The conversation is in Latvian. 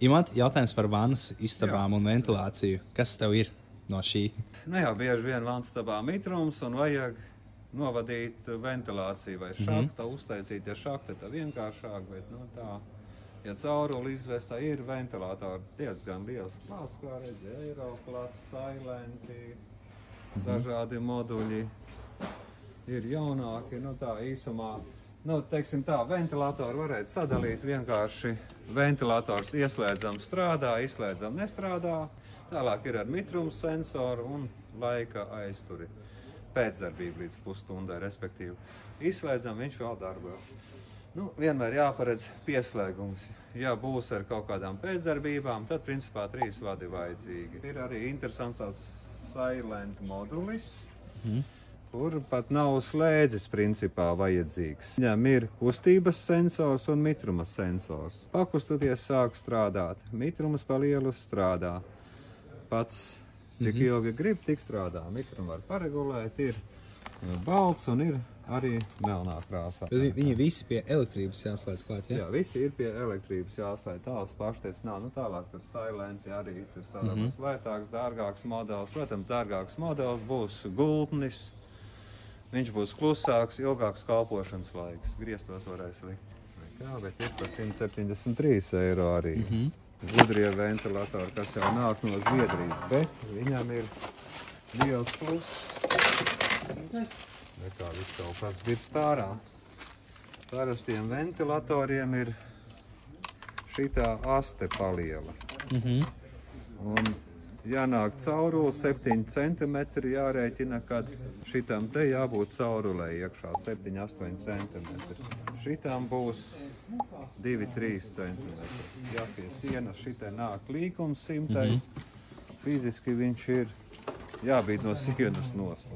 Imant, jautājums par vannas istabām un ventilāciju. Kas tev ir no šī? Nu jā, bieži vien vannstabā mitrums un vajag novadīt ventilāciju vai šakta, uztaisīt, ja šakta tā vienkāršāk, bet nu tā, ja cauruli izvest, tā ir ventilātori diezgan liels klāsts, kā redzi, Aeroclass, Silenti, dažādi moduļi ir jaunāki, nu tā īsumā. Nu, teiksim tā, ventilātori varētu sadalīt vienkārši ventilators ieslēdzam strādā, izslēdzam nestrādā, tālāk ir ar mitruma sensoru un laika aizturi. Pēcdarbība līdz pusstundai, respektīvi. Izslēdzam, viņš vēl darbo. Nu, vienmēr jāparedz pieslēgums. Ja būs ar kaut kādām pēcdarbībām, tad principā 3 vadi vajadzīgi. Ir arī interesants tāds Silent modulis, kur pat nav slēdzis principā vajadzīgs. Viņam ir kustības sensors un mitruma sensors. Pakustoties sāk strādāt. Mitrumas pa lielu strādā. Pats cik ilgi grib, tik strādā. Mitrumu var paregulēt, ir balts un ir arī melnā krāsā. Viņi visi pie elektrības jāslēdz klāt, ja? Jā, visi ir pie elektrības jāslēdz. Tāls paštets nav. Nu, tālāk tur Silenti arī tur sadarbas lētāks, dārgāks modelis. Protams, dārgāks modelis būs gultnis. Viņš būs klusāks, ilgāks kalpošanas laiks. Griestos varēs likt. Jā, bet ir par 173 eiro arī. Gudrie ventilatori, kas jau nāk no Zviedrijas, bet viņam ir liels pluss. Nekā viss kaut kas birst ārā. Parastiem ventilatoriem ir šitā aste paliela. Un jānāk cauruli 7 cm, jārēķina, kad šitam te jābūt caurulē iekšā 7-8 cm. Šitam būs 2-3 cm. Ja pie sienas šitai nāk līkums simtais, fiziski viņš ir jābīt no sienas nost.